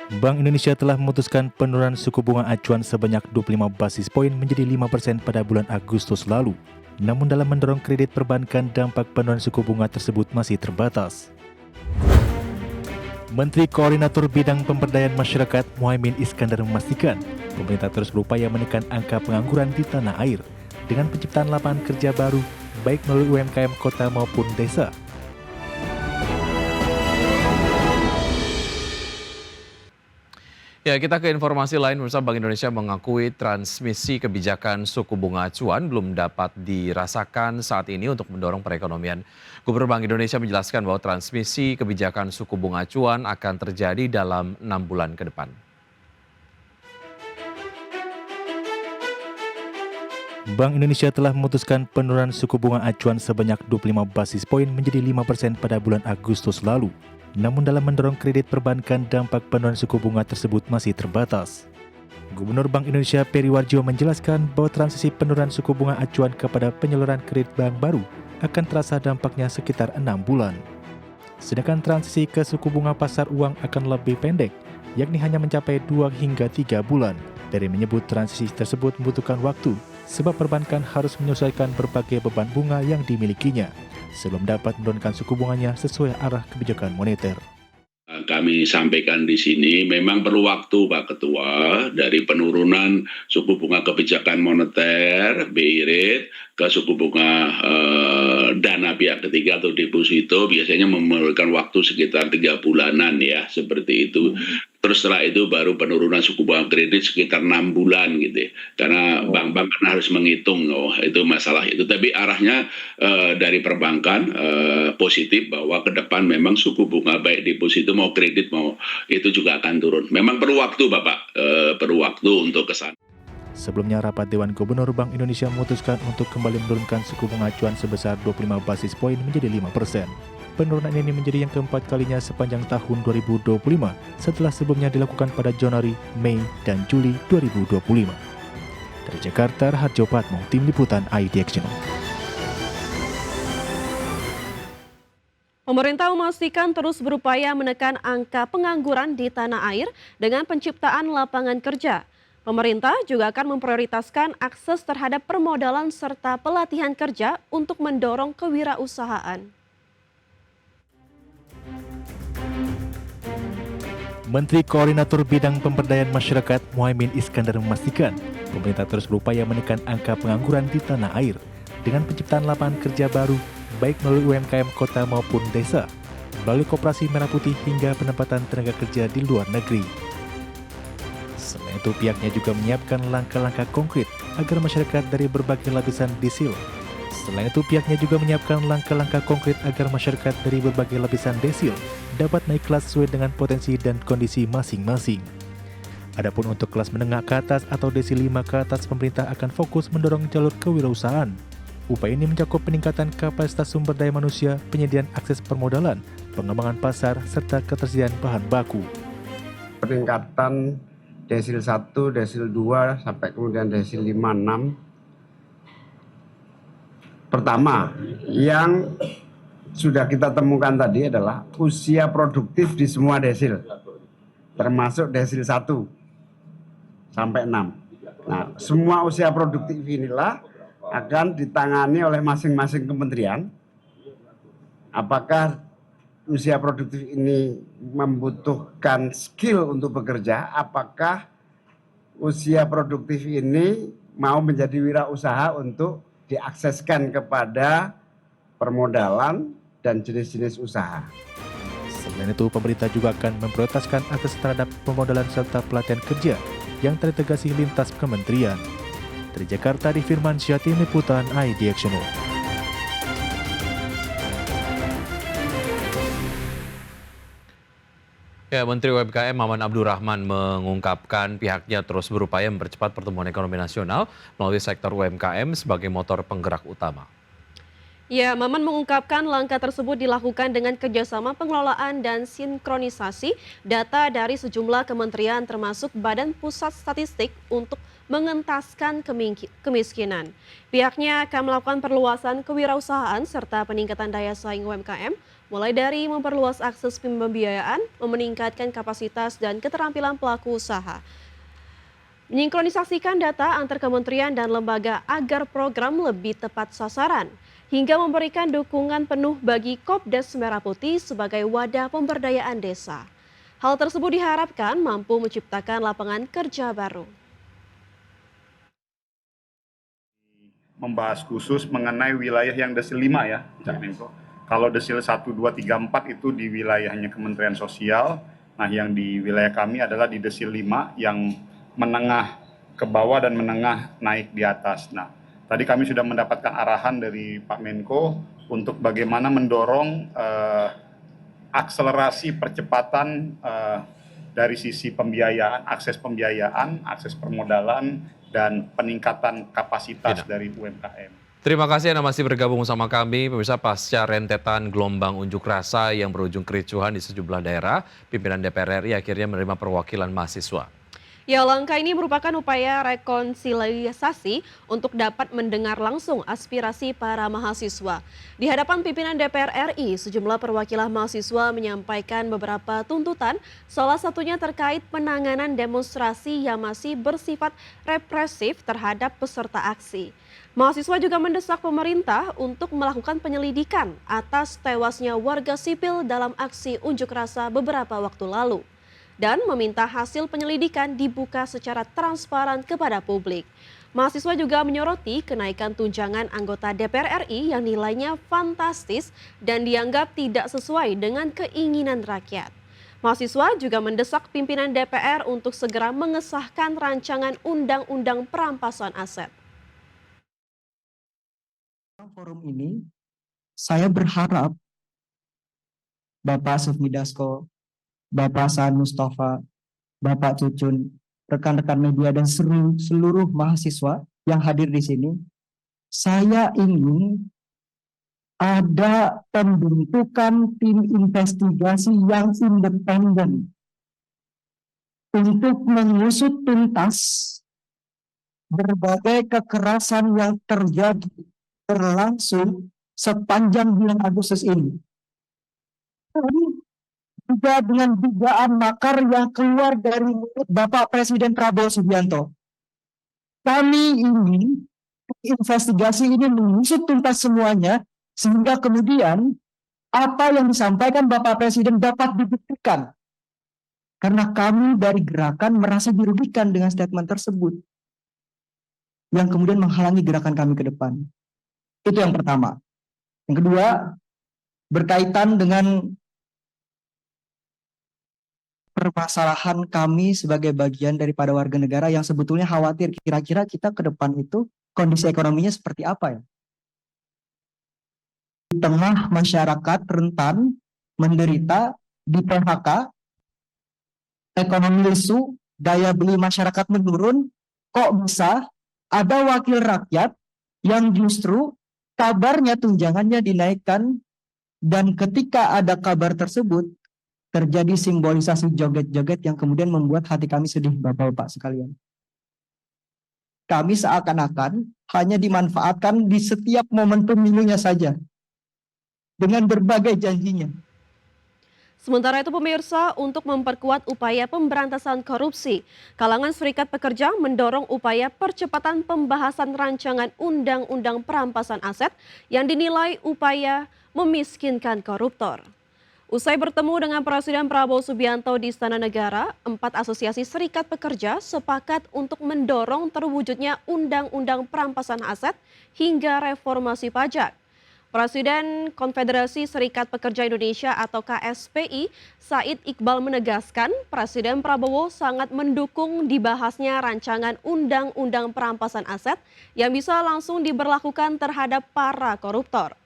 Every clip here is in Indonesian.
Bank Indonesia telah memutuskan penurunan suku bunga acuan sebanyak 25 basis poin menjadi 5% pada bulan Agustus lalu. Namun dalam mendorong kredit perbankan, dampak penurunan suku bunga tersebut masih terbatas. Menteri Koordinator Bidang Pemberdayaan Masyarakat Muhaimin Iskandar memastikan pemerintah terus berupaya menekan angka pengangguran di tanah air dengan penciptaan lapangan kerja baru baik melalui UMKM kota maupun desa. Ya, kita ke informasi lain. Pemirsa, Bank Indonesia mengakui transmisi kebijakan suku bunga acuan belum dapat dirasakan saat ini untuk mendorong perekonomian. Gubernur Bank Indonesia menjelaskan bahwa transmisi kebijakan suku bunga acuan akan terjadi dalam 6 bulan ke depan. Bank Indonesia telah memutuskan penurunan suku bunga acuan sebanyak 25 basis poin menjadi 5% pada bulan Agustus lalu. Namun dalam mendorong kredit perbankan, dampak penurunan suku bunga tersebut masih terbatas. Gubernur Bank Indonesia Peri Warjio menjelaskan bahwa transisi penurunan suku bunga acuan kepada penyaluran kredit bank baru akan terasa dampaknya sekitar 6 bulan. Sedangkan transisi ke suku bunga pasar uang akan lebih pendek, yakni hanya mencapai 2 hingga 3 bulan. Peri menyebut transisi tersebut membutuhkan waktu, sebab perbankan harus menyesuaikan berbagai beban bunga yang dimilikinya sebelum dapat menurunkan suku bunganya sesuai arah kebijakan moneter. Kami sampaikan di sini memang perlu waktu Pak Ketua dari penurunan suku bunga kebijakan moneter BI rate ke suku bunga dana pihak ketiga atau deposito biasanya memerlukan waktu sekitar 3 bulanan ya seperti itu. Terus setelah itu baru penurunan suku bunga kredit sekitar 6 bulan gitu ya. Karena bank-bank kan harus menghitung itu masalah itu. Tapi arahnya dari perbankan positif bahwa ke depan memang suku bunga baik deposito mau kredit mau itu juga akan turun. Memang perlu waktu Bapak, perlu waktu untuk ke sana. Sebelumnya, rapat Dewan Gubernur Bank Indonesia memutuskan untuk kembali menurunkan suku bunga acuan sebesar 25 basis poin menjadi 5%. Penurunan ini menjadi yang keempat kalinya sepanjang tahun 2025 setelah sebelumnya dilakukan pada Januari, Mei, dan Juli 2025. Dari Jakarta, Harjo Patmo, Tim Liputan IDX Channel. Pemerintah memastikan terus berupaya menekan angka pengangguran di tanah air dengan penciptaan lapangan kerja. Pemerintah juga akan memprioritaskan akses terhadap permodalan serta pelatihan kerja untuk mendorong kewirausahaan. Menteri Koordinator Bidang Pemberdayaan Masyarakat Muhaimin Iskandar memastikan pemerintah terus berupaya menekan angka pengangguran di tanah air dengan penciptaan lapangan kerja baru baik melalui UMKM kota maupun desa, melalui Koperasi Merah Putih hingga penempatan tenaga kerja di luar negeri. Selain itu, pihaknya juga menyiapkan langkah-langkah konkret agar masyarakat dari berbagai lapisan desil. Selain itu, pihaknya juga menyiapkan langkah-langkah konkret agar masyarakat dari berbagai lapisan desil dapat naik kelas sesuai dengan potensi dan kondisi masing-masing. Adapun untuk kelas menengah ke atas atau desil 5 ke atas, pemerintah akan fokus mendorong jalur kewirausahaan. Upaya ini mencakup peningkatan kapasitas sumber daya manusia, penyediaan akses permodalan, pengembangan pasar, serta ketersediaan bahan baku. Peningkatan desil 1, desil 2, sampai kemudian desil 5, 6. Pertama, yang sudah kita temukan tadi adalah usia produktif di semua desil, termasuk desil 1 sampai 6. Nah, semua usia produktif inilah akan ditangani oleh masing-masing kementerian. Apakah usia produktif ini membutuhkan skill untuk bekerja? Apakah usia produktif ini mau menjadi wirausaha untuk diakseskan kepada permodalan dan jenis-jenis usaha. Selain itu, pemerintah juga akan memprioritaskan akses terhadap permodalan serta pelatihan kerja yang terintegrasi lintas kementerian. Dari Jakarta, di Firmansyah, Tim Liputan IDX Channel. Ya, Menteri UMKM Maman Abdurrahman mengungkapkan pihaknya terus berupaya mempercepat pertumbuhan ekonomi nasional melalui sektor UMKM sebagai motor penggerak utama. Ya, Maman mengungkapkan langkah tersebut dilakukan dengan kerjasama pengelolaan dan sinkronisasi data dari sejumlah kementerian termasuk Badan Pusat Statistik untuk mengentaskan kemiskinan. Pihaknya akan melakukan perluasan kewirausahaan serta peningkatan daya saing UMKM mulai dari memperluas akses pembiayaan, meningkatkan kapasitas dan keterampilan pelaku usaha, menyinkronisasikan data antar kementerian dan lembaga agar program lebih tepat sasaran, hingga memberikan dukungan penuh bagi Kopdes Merah Putih sebagai wadah pemberdayaan desa. Hal tersebut diharapkan mampu menciptakan lapangan kerja baru. Membahas khusus mengenai wilayah yang desil 5 ya, Cak Menko. Kalau desil 1, 2, 3, 4 itu di wilayahnya Kementerian Sosial. Nah, yang di wilayah kami adalah di desil 5 yang menengah ke bawah dan menengah naik di atas. Nah, tadi kami sudah mendapatkan arahan dari Pak Menko untuk bagaimana mendorong akselerasi percepatan dari sisi pembiayaan, akses permodalan, dan peningkatan kapasitas dari UMKM. Terima kasih Anda masih bergabung sama kami. Pemirsa, pasca rentetan gelombang unjuk rasa yang berujung kericuhan di sejumlah daerah, pimpinan DPR RI akhirnya menerima perwakilan mahasiswa. Ya, langkah ini merupakan upaya rekonsiliasi untuk dapat mendengar langsung aspirasi para mahasiswa. Di hadapan pimpinan DPR RI, sejumlah perwakilan mahasiswa menyampaikan beberapa tuntutan, salah satunya terkait penanganan demonstrasi yang masih bersifat represif terhadap peserta aksi. Mahasiswa juga mendesak pemerintah untuk melakukan penyelidikan atas tewasnya warga sipil dalam aksi unjuk rasa beberapa waktu lalu, dan meminta hasil penyelidikan dibuka secara transparan kepada publik. Mahasiswa juga menyoroti kenaikan tunjangan anggota DPR RI yang nilainya fantastis dan dianggap tidak sesuai dengan keinginan rakyat. Mahasiswa juga mendesak pimpinan DPR untuk segera mengesahkan rancangan undang-undang perampasan aset. Forum ini, saya berharap Bapak Sufmi Dasko, Bapak Saan Mustafa, Bapak Cucun, rekan-rekan media dan seluruh mahasiswa yang hadir di sini, saya ingin ada pembentukan tim investigasi yang independen untuk mengusut tuntas berbagai kekerasan yang terjadi berlangsung sepanjang bulan Agustus ini. Juga dengan dugaan makar yang keluar dari mulut Bapak Presiden Prabowo Subianto. Kami ingin investigasi ini mengusut tuntas semuanya, sehingga kemudian apa yang disampaikan Bapak Presiden dapat dibuktikan. Karena kami dari gerakan merasa dirugikan dengan statement tersebut, yang kemudian menghalangi gerakan kami ke depan. Itu yang pertama. Yang kedua, berkaitan dengan permasalahan kami sebagai bagian daripada warga negara yang sebetulnya khawatir kira-kira kita ke depan itu kondisi ekonominya seperti apa ya. Di tengah masyarakat rentan, menderita, di PHK, ekonomi lesu, daya beli masyarakat menurun, kok bisa ada wakil rakyat yang justru kabarnya tunjangannya dinaikkan, dan ketika ada kabar tersebut terjadi simbolisasi joget-joget yang kemudian membuat hati kami sedih, Bapak-bapak sekalian. Kami seakan-akan hanya dimanfaatkan di setiap momentum pemilunya saja dengan berbagai janjinya. Sementara itu pemirsa, untuk memperkuat upaya pemberantasan korupsi, kalangan Serikat Pekerja mendorong upaya percepatan pembahasan rancangan undang-undang perampasan aset yang dinilai upaya memiskinkan koruptor. Usai bertemu dengan Presiden Prabowo Subianto di Istana Negara, 4 asosiasi Serikat Pekerja sepakat untuk mendorong terwujudnya undang-undang perampasan aset hingga reformasi pajak. Presiden Konfederasi Serikat Pekerja Indonesia atau KSPI, Said Iqbal menegaskan Presiden Prabowo sangat mendukung dibahasnya rancangan undang-undang perampasan aset yang bisa langsung diberlakukan terhadap para koruptor.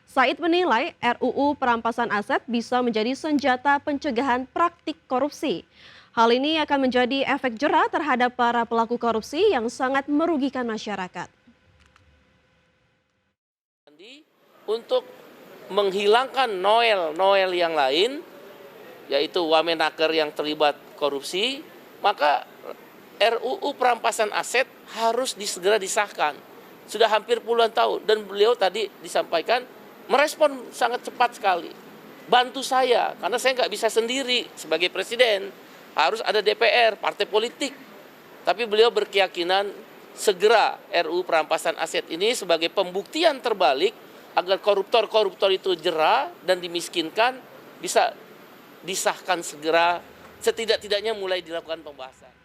Said menilai RUU perampasan aset bisa menjadi senjata pencegahan praktik korupsi. Hal ini akan menjadi efek jera terhadap para pelaku korupsi yang sangat merugikan masyarakat. Untuk menghilangkan Noel yang lain, yaitu Wamenaker yang terlibat korupsi, maka RUU perampasan aset harus segera disahkan. Sudah hampir puluhan tahun, dan beliau tadi disampaikan merespon sangat cepat sekali. bantu saya, karena saya nggak bisa sendiri sebagai presiden, harus ada DPR, partai politik. Tapi beliau berkeyakinan segera RUU perampasan aset ini sebagai pembuktian terbalik agar koruptor-koruptor itu jera dan dimiskinkan bisa disahkan segera, setidak-tidaknya mulai dilakukan pembahasan.